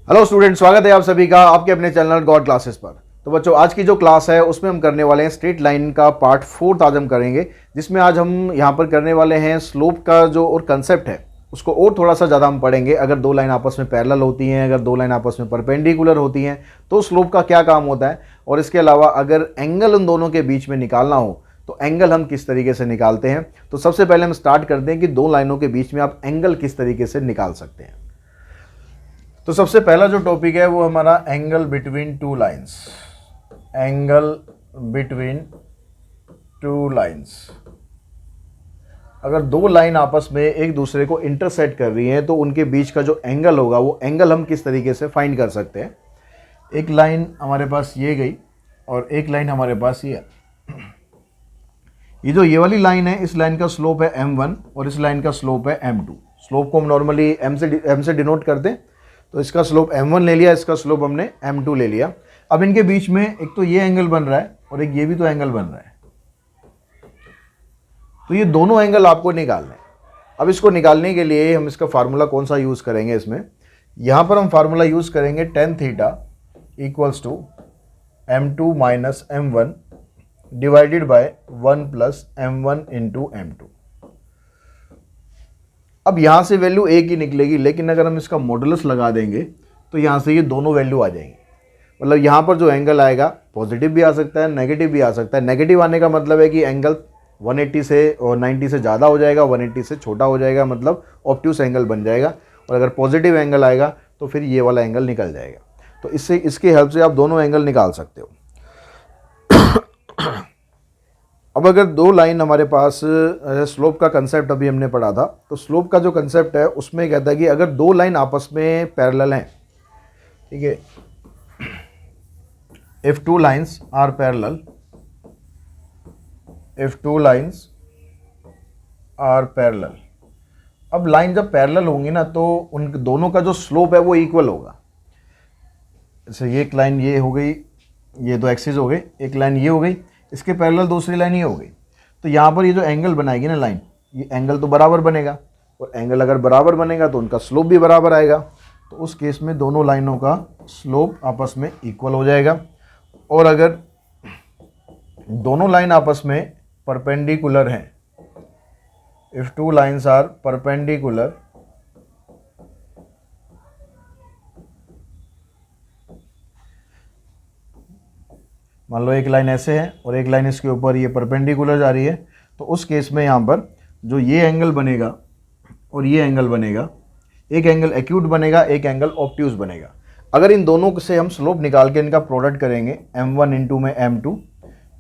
Hello student, स्वागत है आप सभी का आपके अपने चैनल गॉड क्लासेस पर। तो बच्चों, आज की जो क्लास है उसमें हम करने वाले हैं स्ट्रेट लाइन का पार्ट 4 आज हम करेंगे, जिसमें आज हम यहाँ पर करने वाले हैं स्लोप का जो और कंसेप्ट है उसको और थोड़ा सा ज़्यादा हम पढ़ेंगे। अगर दो लाइन आपस में पैरेलल होती हैं, अगर दो लाइन आपस में परपेंडिकुलर होती हैं तो स्लोप का क्या काम होता है, और इसके अलावा अगर एंगल उन दोनों के बीच में निकालना हो तो एंगल हम किस तरीके से निकालते हैं। तो सबसे पहले हम स्टार्ट करते हैं कि दो लाइनों के बीच में आप एंगल किस तरीके से निकाल सकते हैं। तो सबसे पहला जो टॉपिक है वो हमारा angle between two lines. Angle between two lines, अगर दो लाइन आपस में एक दूसरे को इंटरसेक्ट कर रही हैं तो उनके बीच का जो एंगल होगा वो एंगल हम किस तरीके से फाइंड कर सकते हैं। एक लाइन हमारे पास ये गई और एक लाइन हमारे पास ये है। ये वाली लाइन है, इस लाइन का स्लोप है m1 और इस लाइन का स्लोप है m2। स्लोप को हम नॉर्मली m से डिनोट करते हैं, तो इसका स्लोप m1 ले लिया, इसका स्लोप हमने m2 ले लिया। अब इनके बीच में एक तो ये एंगल बन रहा है और एक ये भी तो एंगल बन रहा है, तो ये दोनों एंगल आपको निकालने हैं। अब इसको निकालने के लिए हम इसका फार्मूला कौन सा यूज़ करेंगे, इसमें यहाँ पर हम फार्मूला यूज़ करेंगे tan theta equals to m2 minus m1 divided by 1 plus m1 into m2। अब यहाँ से वैल्यू एक ही निकलेगी, लेकिन अगर हम इसका मॉडुलस लगा देंगे तो यहाँ से ये दोनों वैल्यू आ जाएंगी। मतलब यहाँ पर जो एंगल आएगा पॉजिटिव भी आ सकता है, नेगेटिव भी आ सकता है। नेगेटिव आने का मतलब है कि एंगल 180 से और 90 से ज़्यादा हो जाएगा, 180 से छोटा हो जाएगा, मतलब ऑब्ट्यूस एंगल बन जाएगा। और अगर पॉजिटिव एंगल आएगा तो फिर ये वाला एंगल निकल जाएगा। तो इससे इसकी हेल्प से आप दोनों एंगल निकाल सकते हो। अब अगर दो लाइन हमारे पास, स्लोप का कंसेप्ट अभी हमने पढ़ा था, तो स्लोप का जो कंसेप्ट है उसमें कहता है कि अगर दो लाइन आपस में पैरेलल हैं, ठीक है, if two lines are parallel, if two lines are parallel. अब लाइन जब पैरेलल होंगी ना तो उन दोनों का जो स्लोप है वो इक्वल होगा। जैसे ये एक लाइन ये हो गई, ये दो एक्सिस हो गए, एक लाइन ये हो गई, इसके पैरेलल दूसरी लाइन ये हो गई, तो यहाँ पर ये जो एंगल बनाएगी ना लाइन, ये एंगल तो बराबर बनेगा, और एंगल अगर बराबर बनेगा तो उनका स्लोप भी बराबर आएगा। तो उस केस में दोनों लाइनों का स्लोप आपस में इक्वल हो जाएगा। और अगर दोनों लाइन आपस में परपेंडिकुलर हैं, if two lines are perpendicular, मान लो एक लाइन ऐसे है और एक लाइन इसके ऊपर ये परपेंडिकुलर जा रही है, तो उस केस में यहाँ पर जो ये एंगल बनेगा और ये एंगल बनेगा, एक एंगल एक्यूट बनेगा, एक एंगल ऑब्ट्यूस बनेगा। अगर इन दोनों से हम स्लोप निकाल के इनका प्रोडक्ट करेंगे m1 इंटू में m2,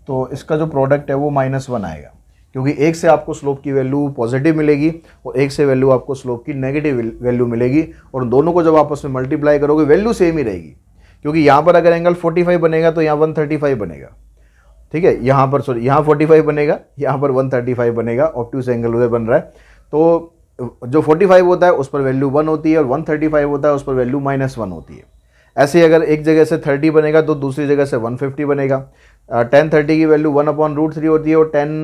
तो इसका जो प्रोडक्ट है वो -1 आएगा, क्योंकि एक से आपको स्लोप की वैल्यू पॉजिटिव मिलेगी और एक से वैल्यू आपको स्लोप की नेगेटिव वैल्यू मिलेगी। और दोनों को जब आपस में मल्टीप्लाई करोगे वैल्यू सेम ही रहेगी, क्योंकि यहाँ पर अगर एंगल 45 बनेगा तो यहाँ 135 बनेगा, ठीक है, यहाँ पर सॉरी यहाँ 45 बनेगा, यहाँ पर 135 बनेगा, ऑब्ट्यूस एंगल उधर बन रहा है। तो जो 45 होता है उस पर वैल्यू 1 होती है और 135 होता है उस पर वैल्यू -1 होती है। ऐसे ही अगर एक जगह से 30 बनेगा तो दूसरी जगह से 150 बनेगा। tan 30 की वैल्यू 1/√3 होती है और tan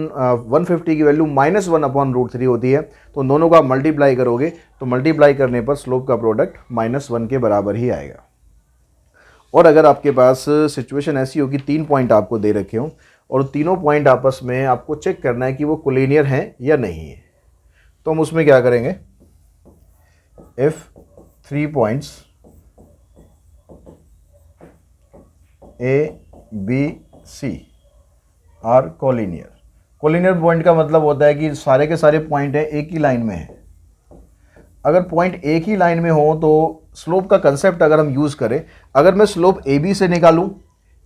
150 की वैल्यू -1/√3 होती है। तो दोनों को आप मल्टीप्लाई करोगे तो मल्टीप्लाई करने पर स्लोप का प्रोडक्ट -1 के बराबर ही आएगा। और अगर आपके पास सिचुएशन ऐसी हो कि 3 पॉइंट आपको दे रखे हों और तीनों पॉइंट आपस में आपको चेक करना है कि वो कोलिनियर हैं या नहीं है, तो हम उसमें क्या करेंगे, if 3 points A, B, C are collinear. Collinear point का मतलब होता है कि सारे के सारे पॉइंट हैं एक ही लाइन में है। अगर पॉइंट एक ही लाइन में हो तो स्लोप का कंसेप्ट अगर हम यूज़ करें, अगर मैं स्लोप AB से निकालूं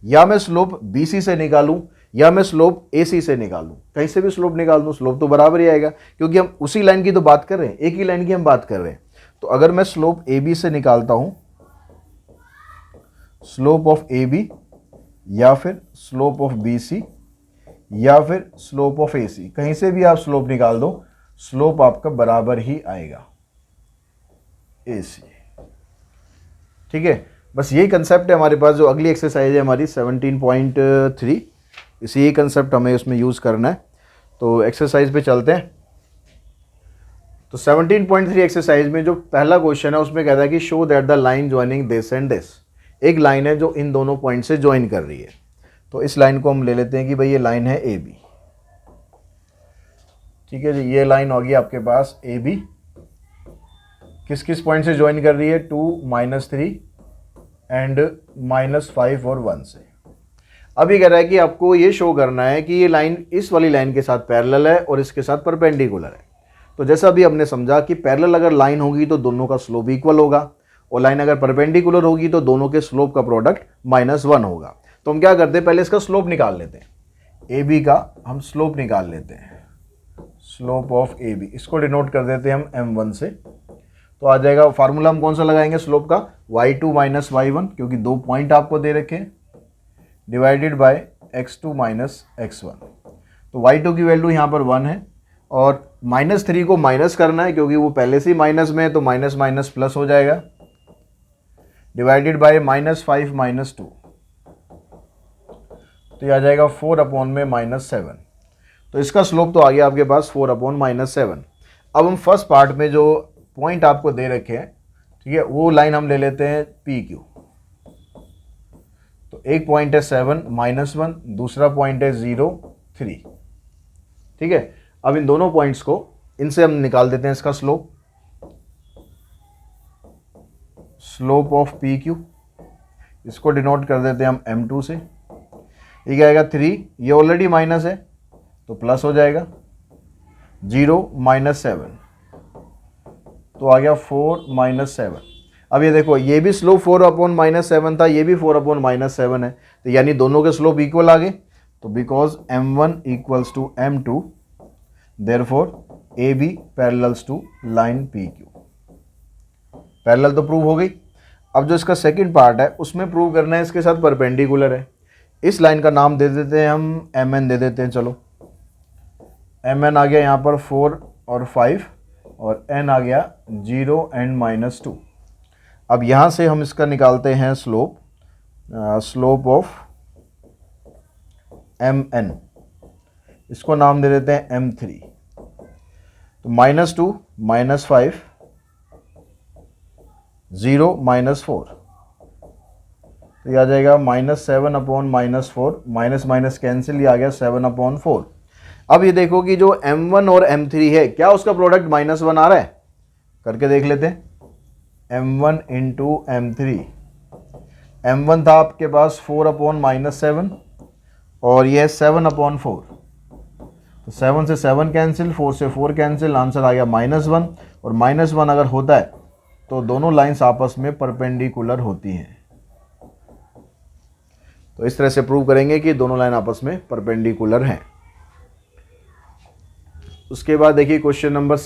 या मैं स्लोप BC से निकालूं या मैं स्लोप AC से निकालूं, कहीं से भी स्लोप निकाल दूं स्लोप तो बराबर ही आएगा, क्योंकि हम उसी लाइन की तो बात कर रहे हैं, एक ही लाइन की हम बात कर रहे हैं। तो अगर मैं स्लोप AB से निकालता हूं, स्लोप ऑफ AB या फिर स्लोप ऑफ BC या फिर स्लोप ऑफ AC, कहीं से भी आप स्लोप निकाल दो स्लोप आपका बराबर ही आएगा AC, ठीक है। बस यही कंसेप्ट है हमारे पास। जो अगली एक्सरसाइज है हमारी 17.3, इसी यही कंसेप्ट हमें उसमें यूज़ करना है। तो एक्सरसाइज पे चलते हैं। तो 17.3 एक्सरसाइज में जो पहला क्वेश्चन है उसमें कहता है कि show that the line joining this and this, एक लाइन है जो इन दोनों पॉइंट से ज्वाइन कर रही है। तो इस लाइन को हम ले लेते हैं कि भाई ये लाइन है ए बी, ठीक है जी। ये लाइन होगी आपके पास ए बी, किस किस पॉइंट से ज्वाइन कर रही है, 2, -3 एंड -5 और 1 से। अब ये कह रहा है कि आपको ये शो करना है कि ये लाइन इस वाली लाइन के साथ पैरेलल है और इसके साथ परपेंडिकुलर है। तो जैसा अभी हमने समझा कि पैरेलल अगर लाइन होगी तो दोनों का स्लोप इक्वल होगा, और लाइन अगर परपेंडिकुलर होगी तो दोनों के स्लोप का प्रोडक्ट -1 होगा। तो हम क्या करते हैं, पहले इसका स्लोप निकाल लेते हैं, ए बी का हम स्लोप निकाल लेते हैं, स्लोप ऑफ ए बी, इसको डिनोट कर देते हैं हम m1 से। तो आ जाएगा, फार्मूला हम कौन सा लगाएंगे स्लोप का, y2 - y1, क्योंकि 2 पॉइंट आपको दे रखे हैं, डिवाइडेड बाय x2 - x1। तो y2 की वैल्यू यहाँ पर 1 है, और -3 को माइनस करना है क्योंकि वो पहले से ही माइनस में है, तो माइनस माइनस प्लस हो जाएगा, डिवाइडेड बाय -5 - 2, तो ये आ जाएगा 4/-7। तो इसका स्लोप तो आ गया आपके पास 4/-7। अब हम फर्स्ट पार्ट में जो पॉइंट आपको दे रखे हैं, ठीक है, वो लाइन हम ले लेते हैं पी क्यू। तो एक पॉइंट है 7 -1, दूसरा पॉइंट है 0 3, ठीक है। अब इन दोनों पॉइंट्स को इनसे हम निकाल देते हैं इसका slope, slope of P Q, इसको डिनोट कर देते हैं हम m2 से। ये क्या आएगा 3, ये ऑलरेडी माइनस है तो प्लस हो जाएगा, 0 -7, तो आ गया 4 - 7। अब ये देखो, ये भी स्लोप 4/-7 था, ये भी 4/-7 है, तो यानी दोनों के स्लोप इक्वल आ गए। तो because m1 = m2, therefore AB parallels to line PQ। Parallel तो प्रूव हो गई। अब जो इसका सेकंड पार्ट है उसमें प्रूव करना है इसके साथ परपेंडिकुलर है। इस लाइन का नाम दे देते हैं हम MN दे देते हैं, चलो MN आ गया यहाँ पर 4 और 5, और N आ गया 0 एंड -2। अब यहाँ से हम इसका निकालते हैं स्लोप, स्लोप ऑफ MN, इसको नाम दे देते हैं M3। तो -2 -5 0 -4, तो ये आ जाएगा -7/-4, माइनस माइनस कैंसिल, ये आ गया 7/4। अब ये देखो कि जो M1 और M3 है, क्या उसका प्रोडक्ट -1 आ रहा है, करके देख लेते हैं। M1 × M3, M1 था आपके पास 4/-7 और ये है 7/4, तो 7 से 7 कैंसिल, 4 से 4 कैंसिल, आंसर आ गया -1। और -1 अगर होता है तो दोनों लाइंस आपस में परपेंडिकुलर होती हैं। तो इस तरह से प्रूव करेंगे कि दोनों लाइन आपस में परपेंडिकुलर हैं। उसके बाद देखिए क्वेश्चन नंबर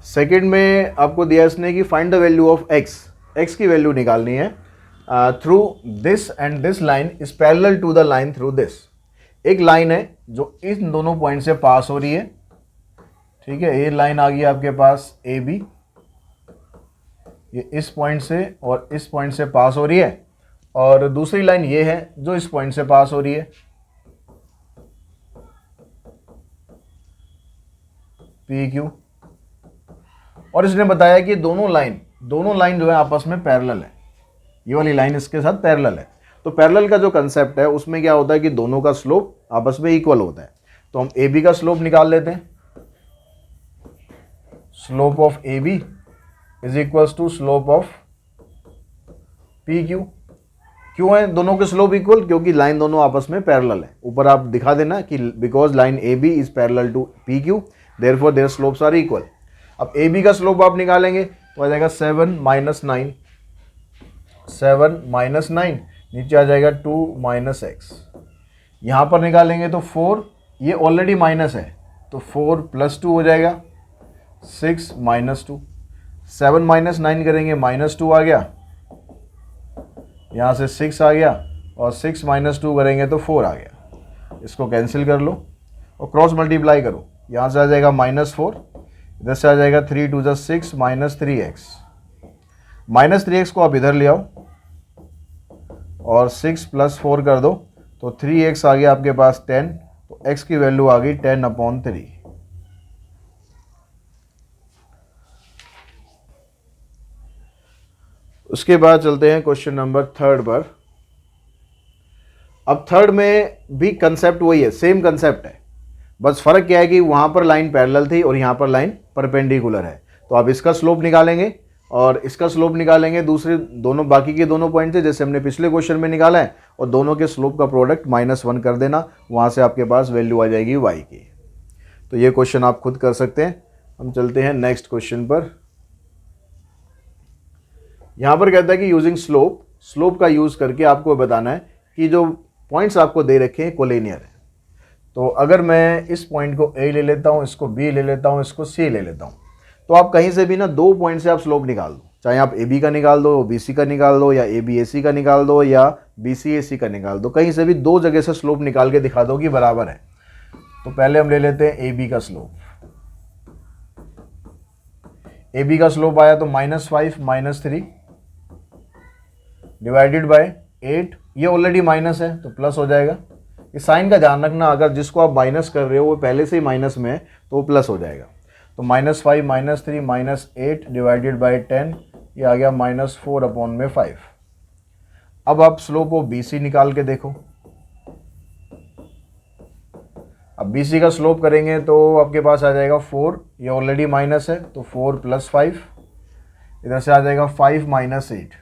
सेकंड में आपको दिया इसने कि find the value of x की वैल्यू निकालनी है through this and this line is parallel to the line through this. एक लाइन है जो इन दोनों पॉइंट से पास हो रही है, ठीक है, ये लाइन आ गई आपके पास ए बी, ये इस पॉइंट से और इस पॉइंट से पास हो रही है, और दूसरी लाइन ये है जो इस पॉइंट से पास हो रही है, पी क्यू। और इसने बताया कि दोनों लाइन जो है आपस में पैरेलल है, ये वाली लाइन इसके साथ पैरेलल है। तो पैरेलल का जो कंसेप्ट है उसमें क्या होता है कि दोनों का स्लोप आपस में इक्वल होता है। तो हम ए बी का स्लोप निकाल लेते हैं, slope of A B is equals to slope of P Q. क्यों है दोनों के स्लोप इक्वल, क्योंकि लाइन दोनों आपस में पैरेलल है। ऊपर आप दिखा देना कि because line A B is parallel to P Q, therefore their slopes are equal. अब ए बी का स्लोप आप निकालेंगे तो आ जाएगा 7 - 9, नीचे आ जाएगा 2 - x। यहाँ पर निकालेंगे तो 4, ये ऑलरेडी माइनस है तो 4 + 2 हो जाएगा 6 - 2। 7 - 9 करेंगे -2 आ गया, यहाँ से 6 आ गया, और 6 - 2 करेंगे तो 4 आ गया। इसको कैंसिल कर लो और क्रॉस मल्टीप्लाई करो, यहाँ से आ जाएगा -4, इधर से आ जाएगा 3 × 2 = 6 -3x। -3x को आप इधर ले आओ और 6 + 4 कर दो तो 3x आ गया आपके पास 10, तो x की वैल्यू आ गई 10/3। उसके बाद चलते हैं क्वेश्चन नंबर 3 पर। अब 3 में भी कंसेप्ट वही है, सेम कंसेप्ट है, बस फ़र्क क्या है कि वहाँ पर लाइन पैरेलल थी और यहाँ पर लाइन परपेंडिकुलर है। तो आप इसका स्लोप निकालेंगे और इसका स्लोप निकालेंगे, दूसरे दोनों बाकी के दोनों पॉइंट थे जैसे हमने पिछले क्वेश्चन में निकाला है, और दोनों के स्लोप का प्रोडक्ट -1 कर देना, वहाँ से आपके पास वैल्यू आ जाएगी y की। तो ये क्वेश्चन आप खुद कर सकते हैं। हम चलते हैं नेक्स्ट क्वेश्चन पर। यहाँ पर कहता है कि यूजिंग स्लोप का यूज़ करके आपको बताना है कि जो पॉइंट्स आपको दे रखे हैं कोलिनियर है। तो अगर मैं इस पॉइंट को A ले लेता हूँ, इसको B ले लेता हूँ, इसको C ले लेता हूँ, तो आप कहीं से भी ना 2 पॉइंट से आप स्लोप निकाल दो, चाहे आप AB का निकाल दो, BC का निकाल दो, या ABAC का निकाल दो, या BCAC का निकाल दो, कहीं से भी 2 जगह से स्लोप निकाल के दिखा दो कि बराबर है। तो पहले हम ले लेते हैं AB का स्लोप। AB का स्लोप आया तो -5 -3 डिवाइडेड बाय 8, ये ऑलरेडी माइनस है तो प्लस हो जाएगा। इस साइन का ध्यान रखना, अगर जिसको आप माइनस कर रहे हो वो पहले से ही माइनस में है तो वो प्लस हो जाएगा। तो -5 -3 -8 डिवाइडेड बाय 10, ये आ गया -4/5। अब आप स्लोप ऑफ BC निकाल के देखो। अब BC का स्लोप करेंगे तो आपके पास आ जाएगा 4, ये ऑलरेडी माइनस है तो 4 + 5, इधर से आ जाएगा 5 - 8,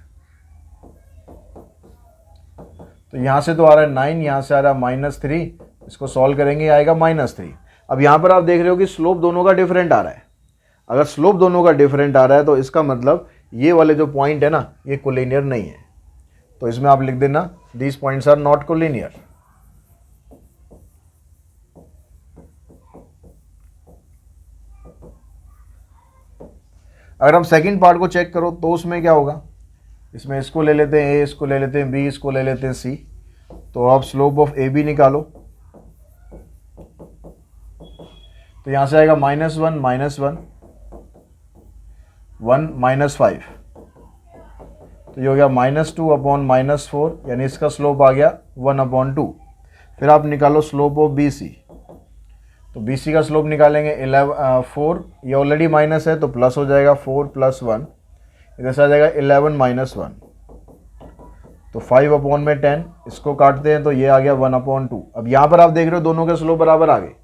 तो यहाँ से तो आ रहा है 9, यहाँ से आ रहा है -3, इसको सॉल्व करेंगे आएगा -3। अब यहाँ पर आप देख रहे हो कि स्लोप दोनों का डिफरेंट आ रहा है। अगर स्लोप दोनों का डिफरेंट आ रहा है तो इसका मतलब ये वाले जो पॉइंट है ना, ये कोलिनियर नहीं है। तो इसमें आप लिख देना these points are not collinear. अगर हम सेकंड पार्ट को चेक करो तो उसमें क्या होगा, इसमें इसको ले लेते हैं A, इसको ले लेते हैं B, इसको ले लेते हैं C। तो आप स्लोप ऑफ AB निकालो, तो यहाँ से आएगा -1 -1 1 -5, तो ये हो गया -2/-4, यानी इसका स्लोप आ गया 1/2। फिर आप निकालो स्लोप ऑफ BC, तो BC का स्लोप निकालेंगे 4, ये ऑलरेडी माइनस है तो प्लस हो जाएगा 4 + 1, इधर से आ जाएगा 11 - 1, तो 5/10, इसको काटते हैं तो ये आ गया 1/2। अब यहाँ पर आप देख रहे हो दोनों के स्लोप बराबर आ गए,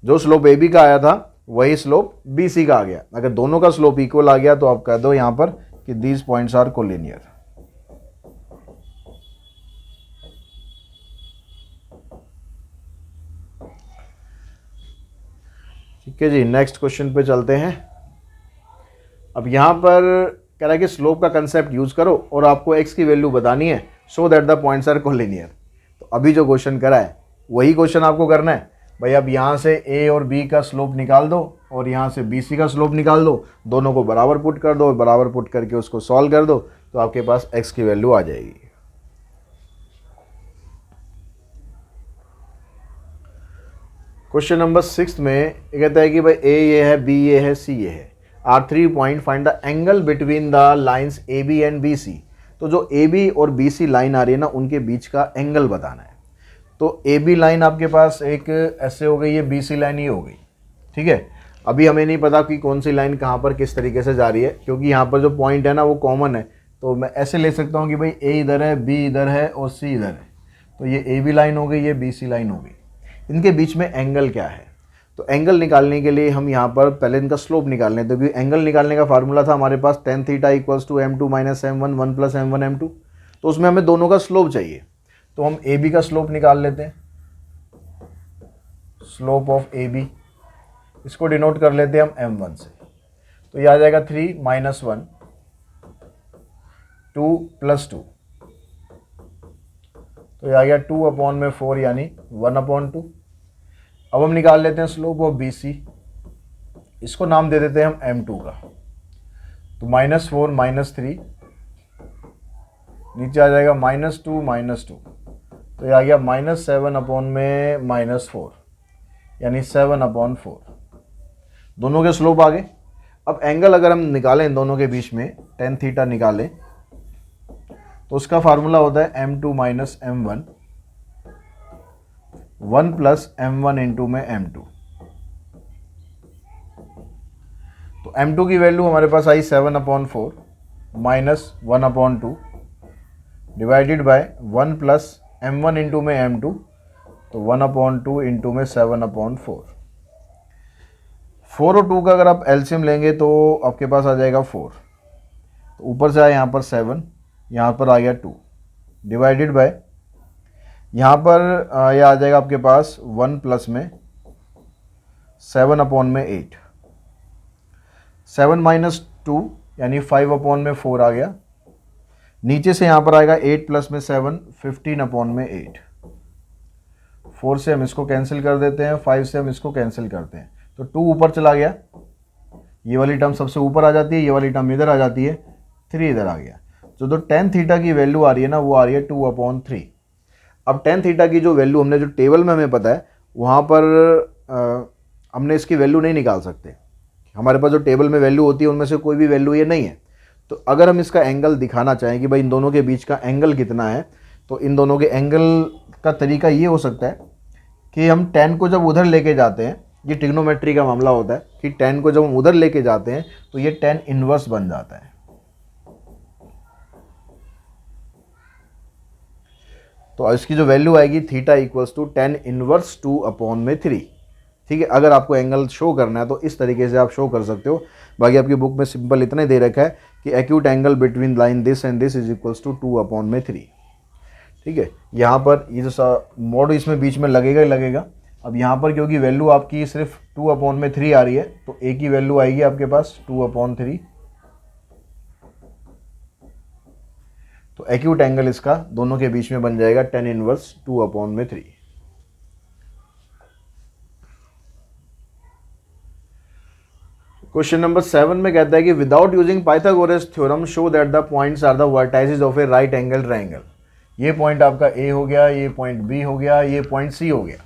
जो स्लोप AB का आया था वही स्लोप BC का आ गया। अगर दोनों का स्लोप इक्वल आ गया तो आप कह दो यहाँ पर कि दीज पॉइंट्स आर कोलिनियर। ठीक है जी, नेक्स्ट क्वेश्चन पे चलते हैं। अब यहाँ पर कह रहा है कि स्लोप का कंसेप्ट यूज करो और आपको x की वैल्यू बतानी है so that the points are collinear. तो अभी जो क्वेश्चन करा है वही क्वेश्चन आपको करना है भाई। अब यहाँ से A और B का स्लोप निकाल दो और यहाँ से BC का स्लोप निकाल दो, दोनों को बराबर पुट कर दो और बराबर पुट करके उसको सॉल्व कर दो, तो आपके पास x की वैल्यू आ जाएगी। क्वेश्चन नंबर 6 में ये कहता है कि भाई A ये है, B ये है, C ये है, are 3 point, find the angle between the lines AB and BC। तो जो AB और BC लाइन आ रही है ना, उनके बीच का एंगल बताना है। तो AB लाइन आपके पास एक ऐसे हो गई है, BC लाइन ये हो गई, ठीक है। अभी हमें नहीं पता कि कौन सी लाइन कहाँ पर किस तरीके से जा रही है, क्योंकि यहाँ पर जो पॉइंट है ना वो कॉमन है। तो मैं ऐसे ले सकता हूँ कि भाई A इधर है, B इधर है और C इधर है, तो ये AB लाइन हो गई, ये BC लाइन हो गई। इनके बीच में एंगल क्या है, तो एंगल निकालने के लिए हम यहाँ पर पहले इनका स्लोप निकाल लें। तो क्योंकि एंगल निकालने का फार्मूला था हमारे पास tan θ = m2 - m1 1 + m1 m2, तो उसमें हमें दोनों का स्लोप चाहिए। तो हम AB का स्लोप निकाल लेते हैं, स्लोप ऑफ AB, इसको डिनोट कर लेते हैं हम m1 से। तो ये आ जाएगा 3 - 1 2 + 2, तो ये आ गया 2/4 यानी 1/2। अब हम निकाल लेते हैं स्लोप ऑफ BC, इसको नाम दे देते हैं हम m2 का। तो -4 - 3, नीचे आ जाएगा -2 - 2, तो ये आ गया -7/4 यानी 7/4। दोनों के स्लोप आ गए। अब एंगल अगर हम निकालें दोनों के बीच में, tan θ निकालें, तो उसका फार्मूला होता है m2 - m1 1 + m1 इंटू में m2। तो m2 की वैल्यू हमारे पास आई 7/4 -1/2 divided by 1 plus m1 into में m2, तो 1/2 इंटू में 7/4। 4 और 2 का अगर आप एलसीएम लेंगे तो आपके पास आ जाएगा 4, तो ऊपर से आया यहाँ पर 7, यहाँ पर आ गया 2 डिवाइडेड बाय यहाँ पर यह आ जाएगा आपके पास 1 प्लस में 7/8, 7 माइनस 2 यानी 5/4 आ गया। नीचे से यहाँ पर आएगा 8 प्लस में 7, 15/8। 4 से हम इसको कैंसिल कर देते हैं, 5 से हम इसको कैंसिल करते हैं, तो 2 ऊपर चला गया, ये वाली टर्म सबसे ऊपर आ जाती है, ये वाली टर्म इधर आ जाती है, 3 इधर आ गया। तो tan थीटा की वैल्यू आ रही है ना, वो आ रही है 2/3। अब tan थीटा की जो वैल्यू हमने जो टेबल में हमें पता है वहाँ पर हमने इसकी वैल्यू नहीं निकाल सकते। हमारे पास जो टेबल में वैल्यू होती है उनमें से कोई भी वैल्यू ये नहीं है। तो अगर हम इसका एंगल दिखाना चाहें कि भाई इन दोनों के बीच का एंगल कितना है, तो इन दोनों के एंगल का तरीका ये हो सकता है कि हम tan को जब उधर लेके जाते हैं, ये ट्रिग्नोमेट्री का मामला होता है कि tan को जब हम उधर लेके जाते हैं तो ये tan इनवर्स बन जाता है। तो इसकी जो वैल्यू आएगी theta equals to tan inverse 2/3। ठीक है, अगर आपको एंगल शो करना है तो इस तरीके से आप शो कर सकते हो। बाकी आपकी बुक में सिंपल इतना ही दे रखा है कि acute angle between line this and this is equals to 2/3। ठीक है, यहाँ पर ये जो मोड इसमें बीच में लगेगा ही लगेगा। अब यहाँ पर क्योंकि वैल्यू आपकी सिर्फ 2/3 आ रही है, तो ए की वैल्यू आएगी आपके पास 2/3। तो एक्यूट एंगल इसका दोनों के बीच में बन जाएगा tan इनवर्स 2/3। क्वेश्चन नंबर 7 में कहता है कि without using Pythagoras theorem show that the points are the vertices of a right angle triangle. ये पॉइंट आपका ए हो गया, ये पॉइंट बी हो गया, ये पॉइंट सी हो गया।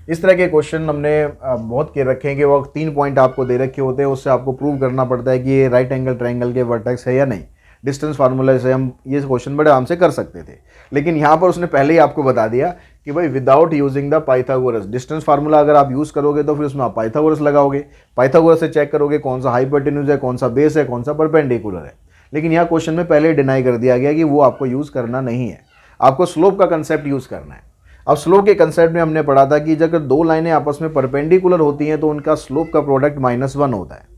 इस तरह के क्वेश्चन हमने बहुत के रखे हैं कि वो 3 पॉइंट आपको दे रखे होते हैं, उससे आपको प्रूव करना पड़ता है कि ये राइट एंगल ट्रायंगल के वर्टेक्स है या नहीं। डिस्टेंस फार्मूला से हम ये क्वेश्चन बड़े आराम से कर सकते थे, लेकिन यहाँ पर उसने पहले ही आपको बता दिया कि भाई without using the Pythagoras. Distance formula अगर आप यूज़ करोगे तो फिर उसमें आप पाइथागोरस लगाओगे, पाइथागोरस से चेक करोगे कौन सा हाइपोटेन्यूज है, कौन सा बेस है, कौन सा परपेंडिकुलर है। लेकिन यहाँ क्वेश्चन में पहले डिनाई कर दिया गया कि वो आपको यूज़ करना नहीं है, आपको स्लोप का कंसेप्ट यूज़ करना है। अब स्लोप के कंसेप्ट में हमने पढ़ा था कि अगर 2 लाइनें आपस में परपेंडिकुलर होती हैं तो उनका स्लोप का प्रोडक्ट -1 होता है।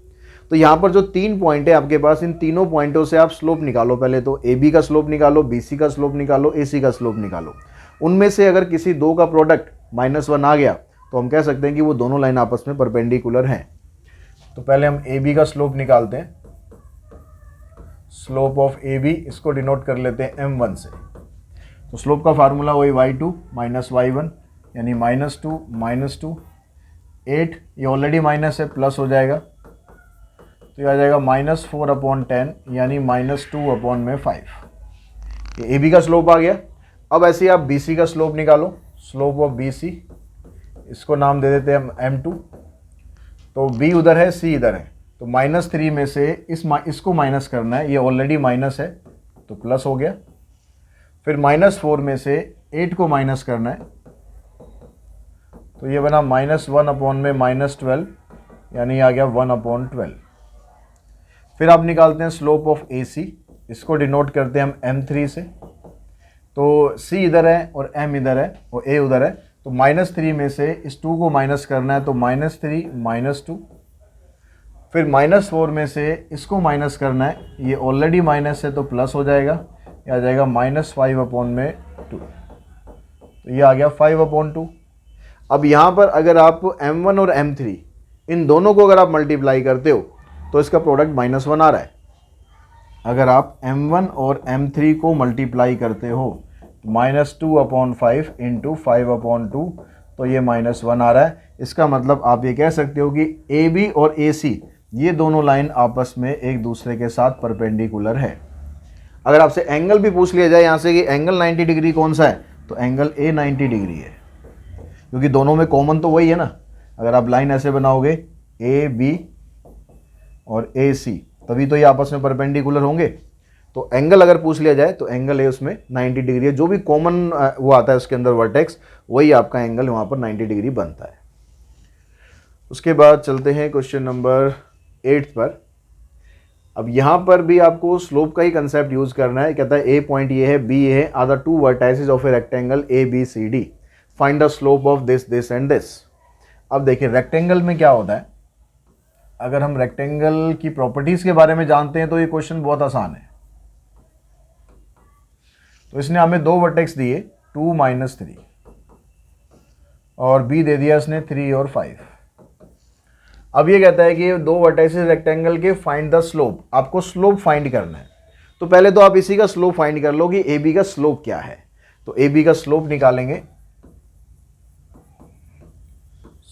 तो यहाँ पर जो 3 पॉइंट है आपके पास, इन तीनों पॉइंटों से आप स्लोप निकालो। पहले तो ए बी का स्लोप निकालो, बी सी का स्लोप निकालो, ए सी का स्लोप निकालो। उनमें से अगर किसी 2 का प्रोडक्ट -1 आ गया तो हम कह सकते हैं कि वो दोनों लाइन आपस में परपेंडिकुलर हैं। तो पहले हम ए बी का स्लोप निकालते हैं। स्लोप ऑफ ए बी इसको डिनोट कर लेते हैं m1 से। तो स्लोप का फार्मूला वही y2 माइनस y1 यानी -2 -2, 8 ये ऑलरेडी माइनस है, प्लस हो जाएगा तो ये आ जाएगा -4/10 यानी -2/5। ये ए बी का स्लोप आ गया। अब ऐसे ही आप बी सी का स्लोप निकालो। स्लोप ऑफ बी सी, इसको नाम दे देते हैं हम m2। तो b उधर है, c इधर है, तो -3 में से इसको माइनस करना है, ये ऑलरेडी माइनस है तो प्लस हो गया। फिर -4 में से 8 को माइनस करना है, तो ये बना -1/12 यानी आ गया 1/12। फिर आप निकालते हैं स्लोप ऑफ ए सी, इसको डिनोट करते हैं हम m3 से। तो c इधर है और m इधर है और a उधर है, तो -3 में से इस 2 को माइनस करना है, तो -3 -2। फिर -4 में से इसको माइनस करना है, ये ऑलरेडी माइनस है तो प्लस हो जाएगा, ये आ जाएगा -5/2। तो ये आ गया 5/2। अब यहाँ पर अगर आप m1 और m3 इन दोनों को अगर आप मल्टीप्लाई करते हो तो इसका प्रोडक्ट -1 आ रहा है। अगर आप m1 और m3 को मल्टीप्लाई करते हो -2/5 इंटू 5/2, तो ये -1 आ रहा है। इसका मतलब आप ये कह सकते हो कि ए बी और ए सी ये दोनों लाइन आपस में एक दूसरे के साथ परपेंडिकुलर है। अगर आपसे एंगल भी पूछ लिया जाए यहाँ से कि एंगल 90 डिग्री कौन सा है, तो एंगल ए 90 डिग्री है, क्योंकि दोनों में कॉमन तो वही है ना। अगर आप लाइन ऐसे बनाओगे ए बी और ए सी, तभी तो ये आपस में परपेंडिकुलर होंगे। तो एंगल अगर पूछ लिया जाए तो एंगल ए उसमें 90 डिग्री है, जो भी कॉमन वो आता है उसके अंदर वर्टेक्स, वही आपका एंगल वहाँ पर 90 डिग्री बनता है। उसके बाद चलते हैं क्वेश्चन नंबर 8 पर। अब यहाँ पर भी आपको स्लोप का ही कंसेप्ट यूज़ करना है। कहता है ए पॉइंट ये है, बी ये है, are the two vertices of a rectangle A B C D, find the slope of this this and this. अब देखिए रेक्टेंगल में क्या होता है, अगर हम रेक्टेंगल की प्रॉपर्टीज़ के बारे में जानते हैं तो ये क्वेश्चन बहुत आसान है। तो इसने हमें दो वर्टेक्स दिए 2 - 3 और बी दे दिया इसने 3 और 5। अब ये कहता है कि दो वर्टेक्सेस रेक्टेंगल के फाइंड द स्लोप, आपको स्लोप फाइंड करना है। तो पहले तो आप इसी का स्लोप फाइंड कर लो कि ए बी का स्लोप क्या है। तो ए बी का स्लोप निकालेंगे,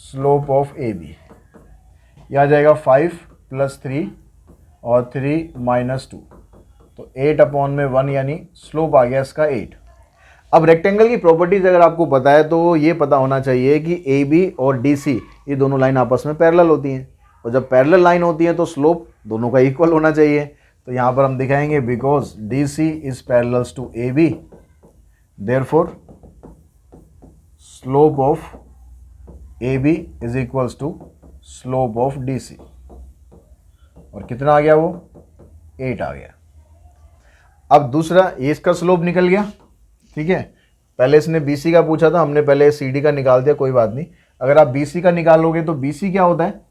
स्लोप ऑफ ए बी यह आ जाएगा 5 + 3 और 3 - 2, तो 8/1 यानी स्लोप आ गया इसका 8। अब रेक्टेंगल की प्रॉपर्टीज अगर आपको पता है तो ये पता होना चाहिए कि ए बी और डी सी ये दोनों लाइन आपस में पैरेलल होती हैं, और जब पैरेलल लाइन होती है तो स्लोप दोनों का इक्वल होना चाहिए। तो यहाँ पर हम दिखाएंगे because D C is parallels to A B, therefore slope of A B is equals to slope of D C. और कितना आ गया वो 8 आ गया। अब दूसरा ये इसका स्लोप निकल गया, ठीक है। पहले इसने BC का पूछा था, हमने पहले CD का निकाल दिया, कोई बात नहीं। अगर आप BC का निकालोगे तो BC क्या होता है,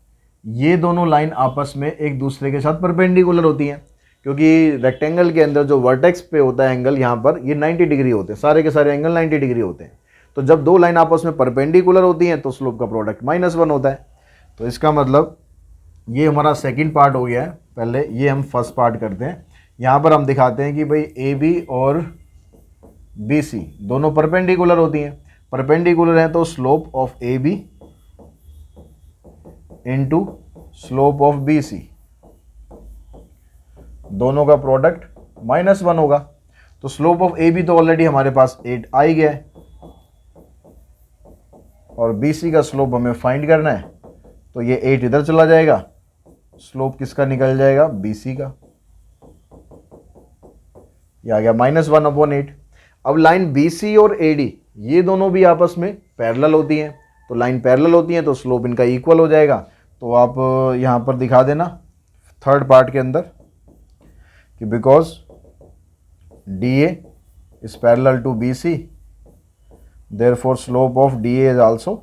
ये दोनों लाइन आपस में एक दूसरे के साथ परपेंडिकुलर होती हैं, क्योंकि रेक्टेंगल के अंदर जो वर्टेक्स पे होता है एंगल यहाँ पर ये 90 डिग्री होते हैं, सारे के सारे एंगल 90 डिग्री होते हैं। तो जब दो लाइन आपस में परपेंडिकुलर होती हैं तो स्लोप का प्रोडक्ट -1 होता है। तो इसका मतलब ये हमारा सेकेंड पार्ट हो गया है। पहले ये हम फर्स्ट पार्ट करते हैं। यहाँ पर हम दिखाते हैं कि भाई AB और BC दोनों परपेंडिकुलर होती हैं, परपेंडिकुलर हैं तो slope of AB into slope of BC, दोनों का प्रोडक्ट -1 होगा। तो स्लोप ऑफ AB तो ऑलरेडी हमारे पास 8 आ ही गया है, और BC का स्लोप हमें फाइंड करना है, तो ये 8 इधर चला जाएगा, स्लोप किसका निकल जाएगा BC का, ये आ गया -1/8। अब लाइन BC और AD ये दोनों भी आपस में पैरेलल होती हैं, तो लाइन पैरेलल होती हैं तो स्लोप इनका इक्वल हो जाएगा। तो आप यहाँ पर दिखा देना थर्ड पार्ट के अंदर कि because DA is parallel to BC, therefore slope of DA is also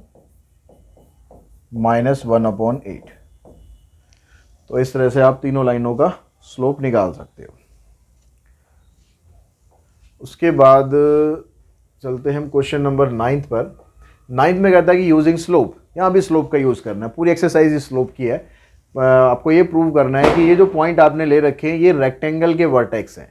-1/8। तो इस तरह से आप तीनों लाइनों का स्लोप निकाल सकते हो। उसके बाद चलते हैं हम क्वेश्चन नंबर 9 पर। 9 में कहता है कि यूजिंग स्लोप, यहाँ भी स्लोप का यूज़ करना है, पूरी एक्सरसाइज इस स्लोप की है। आपको ये प्रूव करना है कि ये जो पॉइंट आपने ले रखे हैं ये रेक्टेंगल के वर्टेक्स हैं।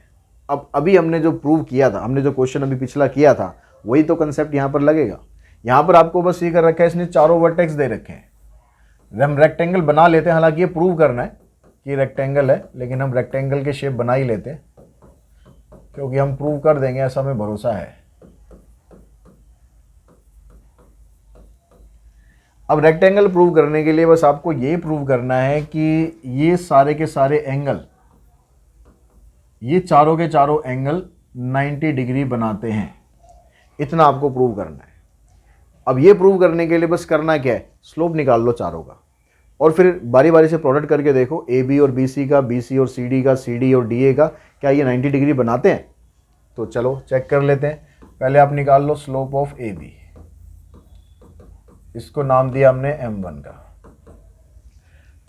अब अभी हमने जो प्रूव किया था, हमने जो क्वेश्चन अभी पिछला किया था, वही तो कंसेप्ट यहाँ पर लगेगा। यहाँ पर आपको बस ये कर रखा है, इसने चारों वर्टेक्स दे रखे हैं। हम रेक्टेंगल बना लेते हैं, हालांकि ये प्रूव करना है कि रेक्टेंगल है, लेकिन हम रेक्टेंगल के शेप बना ही लेते हैं क्योंकि हम प्रूव कर देंगे, ऐसा हमें भरोसा है। अब रेक्टेंगल प्रूव करने के लिए बस आपको ये प्रूव करना है कि ये सारे के सारे एंगल, ये चारों के चारों एंगल 90 डिग्री बनाते हैं, इतना आपको प्रूव करना है। अब ये प्रूव करने के लिए बस करना क्या है, स्लोप निकाल लो चारों का, और फिर बारी बारी से प्रोडक्ट करके देखो AB और BC का, BC और CD का, CD और DA का, क्या ये 90 डिग्री बनाते हैं। तो चलो चेक कर लेते हैं। पहले आप निकाल लो स्लोप ऑफ AB, इसको नाम दिया हमने M1 का।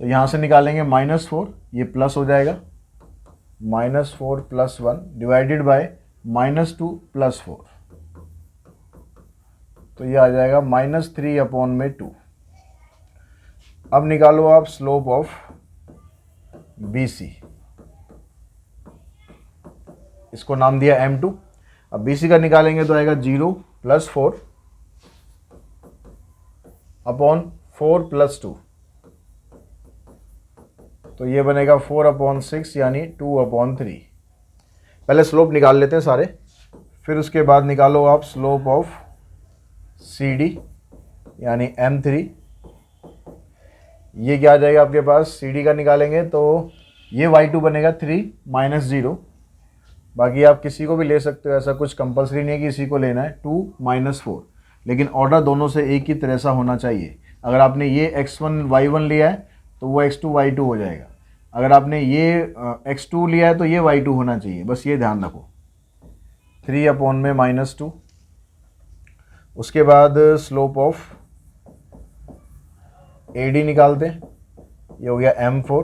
तो यहाँ से निकालेंगे -4, ये प्लस हो जाएगा, -4 + 1 डिवाइडेड बाय -2 + 4, तो ये आ जाएगा -3/2। अब निकालो आप स्लोप ऑफ BC, इसको नाम दिया M2। अब BC का निकालेंगे तो आएगा 0 + 4/4 + 2, तो ये बनेगा 4/6 यानी 2/3। पहले स्लोप निकाल लेते हैं सारे, फिर उसके बाद निकालो आप स्लोप ऑफ CD यानी M3। ये क्या आ जाएगा आपके पास, CD का निकालेंगे तो ये y2 बनेगा 3 - 0। बाकी आप किसी को भी ले सकते हो, ऐसा कुछ कंपलसरी नहीं है कि इसी को लेना है, 2 - 4, लेकिन ऑर्डर दोनों से एक ही तरह सा होना चाहिए। अगर आपने ये x1 y1 लिया है तो वो x2 y2 हो जाएगा। अगर आपने ये x2 लिया है तो ये y2 होना चाहिए, बस ये ध्यान रखो। 3/-2। उसके बाद स्लोप ऑफ AD निकालते हैं, ये हो गया M4।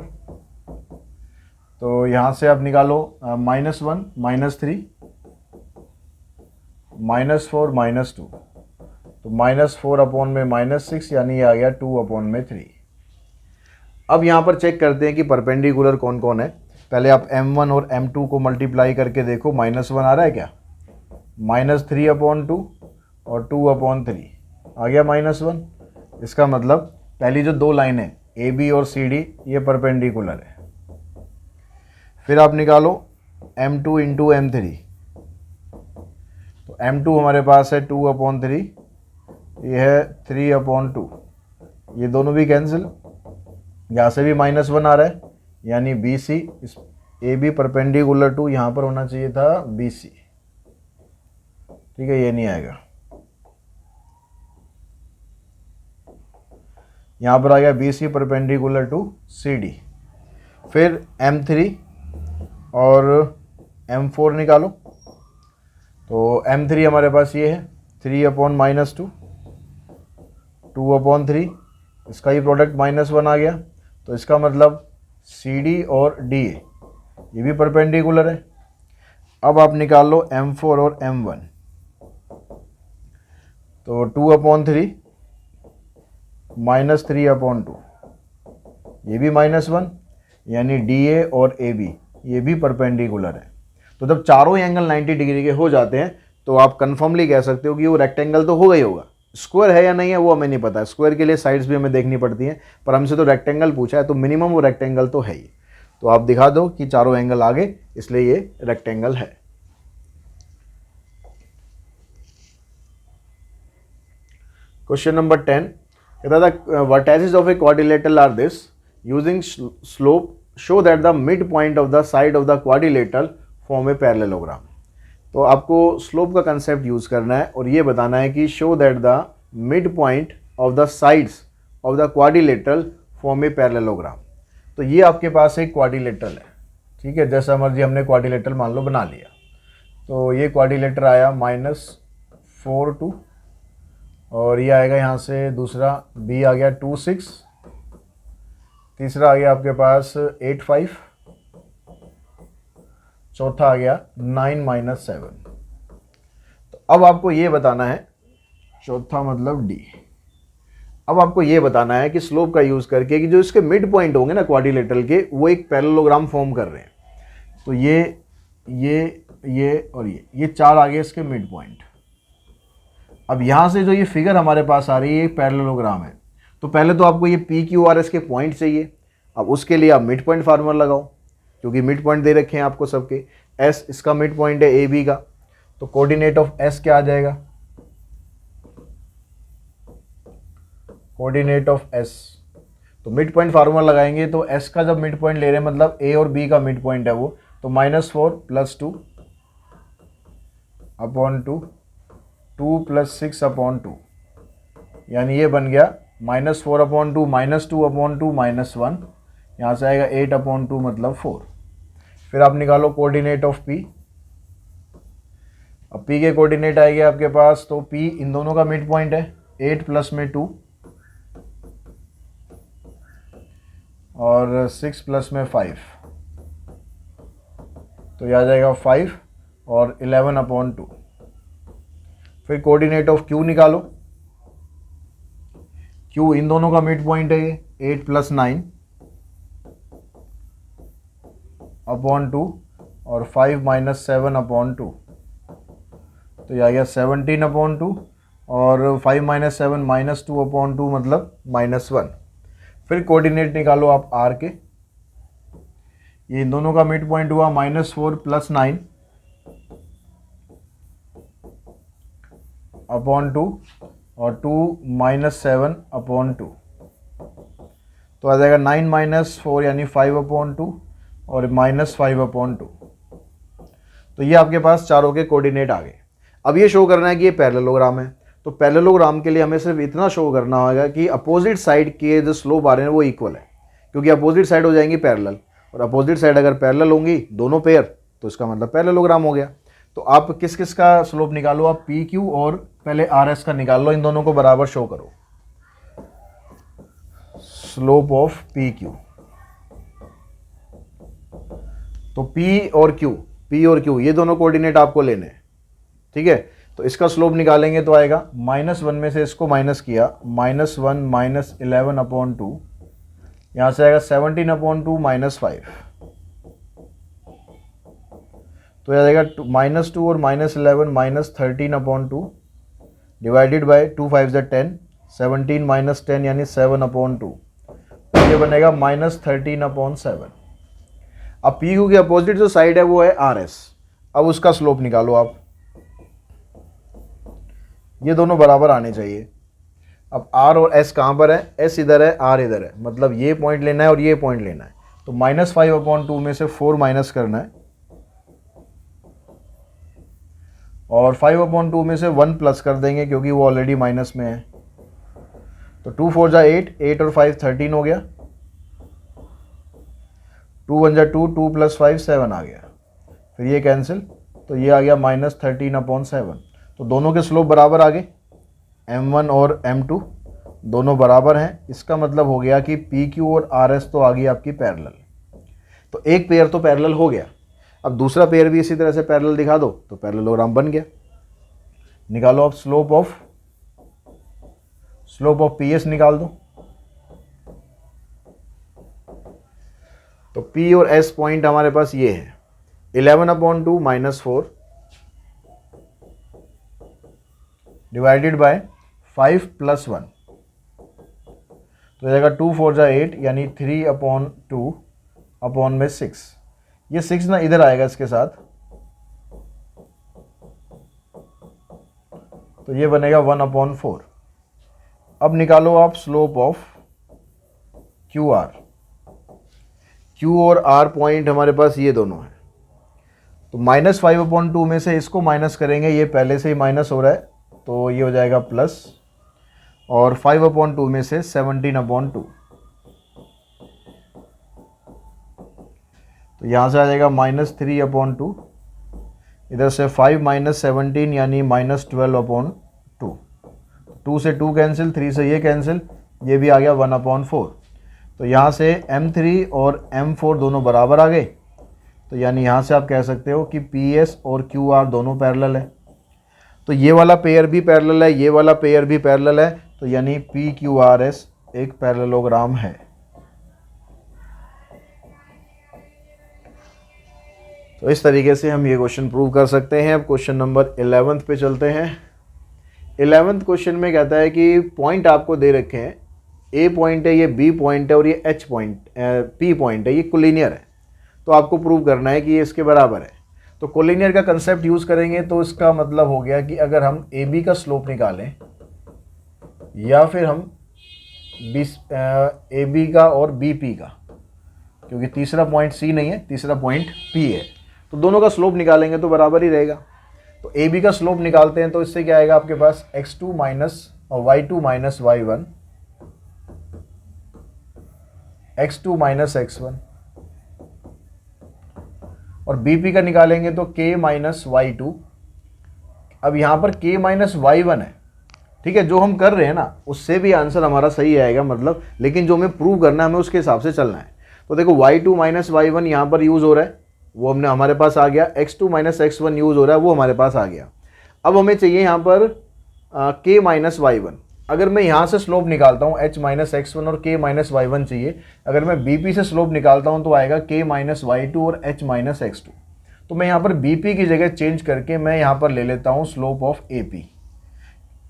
तो यहाँ से आप निकालो -1 -3 -4 -2, तो -4/-6 यानी ये आ गया 2/3। अब यहाँ पर चेक करते हैं कि परपेंडिकुलर कौन कौन है। पहले आप M1 और M2 को मल्टीप्लाई करके देखो, -1 आ रहा है क्या, -3/2 और 2/3 आ गया -1। इसका मतलब पहली जो दो लाइनें AB और CD ये परपेंडिकुलर है। फिर आप निकालो M2 इंटू M3, तो M2 हमारे पास है 2/3, ये है 3/2, ये दोनों भी कैंसिल, यहाँ से भी -1 आ रहा है यानी BC, इस AB परपेंडिकुलर टू यहाँ पर होना चाहिए था BC, ठीक है, ये नहीं आएगा, यहाँ पर आ गया BC परपेंडिकुलर टू CD। फिर M3 और M4 निकालो, तो M3 हमारे पास ये है 3/-2, 2/3, इसका ही प्रोडक्ट -1 आ गया, तो इसका मतलब CD और DA ये भी परपेंडिकुलर है। अब आप निकाल लो M4 और M1, तो 2/3 -3/2, ये भी -1 यानी DA और AB ये भी परपेंडिकुलर है। तो जब चारों एंगल 90 डिग्री के हो जाते हैं तो आप कंफर्मली कह सकते हो कि वो रेक्टेंगल तो होगा ही होगा। स्क्वायर है या नहीं है वो हमें नहीं पता है, स्क्वायर के लिए साइड्स भी हमें देखनी पड़ती हैं, पर हमसे तो रेक्टेंगल पूछा है तो मिनिमम वो रेक्टेंगल तो है ही। तो आप दिखा दो कि चारों एंगल आ गए, इसलिए ये रेक्टेंगल है। क्वेश्चन नंबर 10 कहता था vertices of a quadrilateral are this, using slope show that the mid point of the side of the quadrilateral form a parallelogram. तो आपको स्लोप का कंसेप्ट यूज़ करना है और ये बताना है कि show that the mid point of the sides of the quadrilateral form a parallelogram. तो ये आपके पास एक क्वाड्रिलेटरल है, ठीक है, जैसा मर्जी हमने क्वाड्रिलेटरल मान लो बना लिया। तो ये क्वाड्रिलेटर आया -4 2, और ये आएगा यहाँ से दूसरा B आ गया 2 6, तीसरा आ गया आपके पास 8 5, चौथा आ गया 9 -7। तो अब आपको ये बताना है, चौथा मतलब D, अब आपको ये बताना है कि स्लोप का यूज़ करके कि जो इसके मिड पॉइंट होंगे ना क्वाड्रिलेटरल के, वो एक पैरेललोग्राम फॉर्म कर रहे हैं। तो ये और ये चार आ गए इसके मिड पॉइंट। अब यहाँ से जो ये फिगर हमारे पास आ रही है एक पैरेललोग्राम है, तो पहले तो आपको ये PQRS के पॉइंट चाहिए। अब उसके लिए आप मिड पॉइंट फार्मूला लगाओ, क्योंकि मिड पॉइंट दे रखे हैं आपको सबके। S इसका मिड पॉइंट है AB का, तो कोऑर्डिनेट ऑफ S क्या आ जाएगा, कोऑर्डिनेट ऑफ S, तो मिड पॉइंट फार्मूला लगाएंगे तो S का जब मिड पॉइंट ले रहे हैं मतलब A और B का मिड पॉइंट है वो, तो -4 + 2/2, 2 + 6/2, यानी ये बन गया -4/2 -2/2 -1, यहाँ से आएगा 8/2 मतलब 4। फिर आप निकालो कोऑर्डिनेट ऑफ P। अब P के कोऑर्डिनेट आएंगे आपके पास, तो P इन दोनों का मिड पॉइंट है 8 + में 2 और 6 + में 5, तो यह आ जाएगा 5 और 11/2। फिर कोऑर्डिनेट ऑफ Q निकालो, Q इन दोनों का मिड पॉइंट है ये 8 + 9/2 और 5 - 7/2, तो यह आ गया 17/2 और 5 - 7 -2/2 मतलब -1। फिर कोऑर्डिनेट निकालो आप R के, ये इन दोनों का मिड पॉइंट हुआ -4 + 9/2 और 2 - 7/2, तो आ जाएगा 9 - 4 यानी 5/2 और -5/2। तो ये आपके पास चारों के कोऑर्डिनेट आ गए। अब ये शो करना है कि ये पैरेललोग्राम है, तो पैरेललोग्राम के लिए हमें सिर्फ इतना शो करना होगा कि अपोजिट साइड के जो स्लोप आ रहे हैं वो इक्वल है, क्योंकि अपोजिट साइड हो जाएंगी पैरेलल। और अपोजिट साइड अगर पैरेलल होंगी दोनों पेयर तो इसका मतलब पैरेललोग्राम हो गया। तो आप किस किस का स्लोप निकालो, आप पी क्यू और पहले आर एस का निकाल लो, इन दोनों को बराबर शो करो। स्लोप ऑफ पी क्यू, तो पी और क्यू ये दोनों कोऑर्डिनेट आपको लेने हैं, ठीक है। तो इसका स्लोप निकालेंगे तो आएगा -1 में से इसको माइनस किया, -1 - 11/2, यहाँ से आएगा 17/2 -5, तो यह आएगा -2 और -11 -13/2 डिवाइडेड बाय 2 5 10, 17 - 10 यानी 7/2, तो ये बनेगा -13/7। अब पी क्यू की अपोजिट जो साइड है वो है आर एस, अब उसका स्लोप निकालो आप, ये दोनों बराबर आने चाहिए। अब आर और एस कहाँ पर है, एस इधर है, आर इधर है, मतलब ये पॉइंट लेना है और ये पॉइंट लेना है। तो -5/2 में से 4 माइनस करना है और 5/2 में से 1 प्लस कर देंगे क्योंकि वो ऑलरेडी माइनस में है। तो 2 4 जा 8, 8 और 5 13 हो गया, 2 1 जा 2, 2 + 5 7 आ गया, फिर ये कैंसिल, तो ये आ गया -13/7। तो दोनों के स्लोप बराबर आ गए, m1 और m2 दोनों बराबर हैं। इसका मतलब हो गया कि PQ और RS तो आ गई आपकी पैरेलल। तो एक पेयर तो पैरेलल हो गया, अब दूसरा पेयर भी इसी तरह से पैरेलल दिखा दो तो पैरेललोग्राम बन गया। निकालो आप स्लोप ऑफ PS निकाल दो। तो P और S पॉइंट हमारे पास ये है 11/2 -4 डिवाइडेड बाय 5 + 1, तो जाएगा 2 4 जा 8 यानी 3/2 अपॉन में 6, ये 6 ना इधर आएगा इसके साथ, तो ये बनेगा 1/4। अब निकालो आप स्लोप ऑफ QR। Q और R पॉइंट हमारे पास ये दोनों है, तो -5/2 में से इसको माइनस करेंगे, ये पहले से ही माइनस हो रहा है तो ये हो जाएगा प्लस, और 5/2 में से 17/2, तो यहाँ से आ जाएगा -3/2, इधर से 5 - 17 यानी -12/2, 2 से 2 कैंसिल, 3 से ये कैंसिल, ये भी आ गया 1/4। तो यहाँ से M3 और M4 दोनों बराबर आ गए, तो यानी यहाँ से आप कह सकते हो कि PS और QR दोनों पैरेलल है। तो ये वाला पेयर भी पैरेलल है, ये वाला पेयर भी पैरेलल है, तो यानी PQRS एक पैरेललोग्राम है। तो इस तरीके से हम ये क्वेश्चन प्रूव कर सकते हैं। अब क्वेश्चन नंबर 11 पे चलते हैं। 11th क्वेश्चन में कहता है कि पॉइंट आपको दे रखे हैं, A पॉइंट है, ये B पॉइंट है और ये H पॉइंट P पॉइंट है, ये कोलिनियर है। तो आपको प्रूव करना है कि ये इसके बराबर है। तो कोलिनियर का कंसेप्ट यूज़ करेंगे, तो इसका मतलब हो गया कि अगर हम AB का स्लोप निकालें या फिर हम AB का और BP का, क्योंकि तीसरा पॉइंट C नहीं है, तीसरा पॉइंट P है, तो दोनों का स्लोप निकालेंगे तो बराबर ही रहेगा। तो AB का स्लोप निकालते हैं, तो इससे क्या आएगा आपके पास x2 - y2 - y1 x2 - x1, और BP का निकालेंगे तो k - y2। अब यहाँ पर k - y1 है, ठीक है, जो हम कर रहे हैं ना उससे भी आंसर हमारा सही आएगा, मतलब, लेकिन जो हमें प्रूव करना है हमें उसके हिसाब से चलना है। तो देखो y2 - y1 यहाँ पर यूज़ हो रहा है, वो हमने हमारे पास आ गया, x2 - x1 यूज़ हो रहा है, वो हमारे पास आ गया। अब हमें चाहिए यहाँ पर k - y1। अगर मैं यहाँ से स्लोप निकालता हूँ h - x1 और k - y1 चाहिए, अगर मैं BP से स्लोप निकालता हूँ तो आएगा k - y2 और h - x2। तो मैं यहाँ पर BP की जगह चेंज करके मैं यहाँ पर ले लेता हूँ स्लोप ऑफ AP।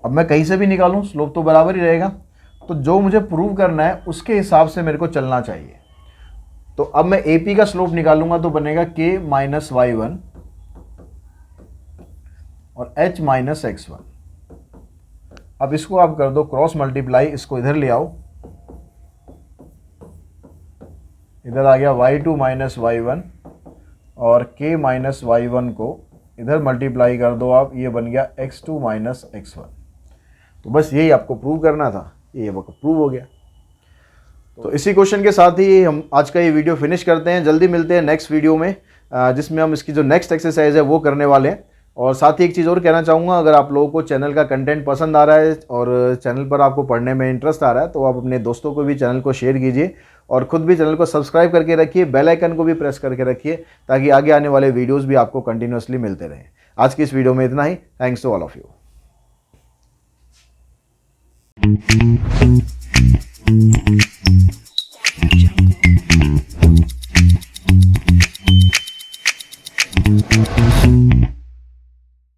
अब मैं कहीं से भी निकालूँ स्लोप तो बराबर ही रहेगा, तो जो मुझे प्रूव करना है उसके हिसाब से मेरे को चलना चाहिए। तो अब मैं AP का स्लोप निकालूंगा तो बनेगा k - y1 और h - x1। अब इसको आप कर दो क्रॉस मल्टीप्लाई, इसको इधर ले आओ, इधर आ गया y2 - y1 और k - y1 को इधर मल्टीप्लाई कर दो आप, ये बन गया x2 - x1। तो बस यही आपको प्रूव करना था, ये आपको प्रूव हो गया। तो इसी क्वेश्चन के साथ ही हम आज का ये वीडियो फिनिश करते हैं। जल्दी मिलते हैं नेक्स्ट वीडियो में, जिसमें हम इसकी जो नेक्स्ट एक्सरसाइज है वो करने वाले हैं। और साथ ही एक चीज़ और कहना चाहूँगा, अगर आप लोगों को चैनल का कंटेंट पसंद आ रहा है और चैनल पर आपको पढ़ने में इंटरेस्ट आ रहा है, तो आप अपने दोस्तों को भी चैनल को शेयर कीजिए और खुद भी चैनल को सब्सक्राइब करके रखिए, बेल आइकन को भी प्रेस करके रखिए, ताकि आगे आने वाले वीडियोस भी आपको कंटिन्यूअसली मिलते रहें। आज की इस वीडियो में इतना ही। Thanks to all of you.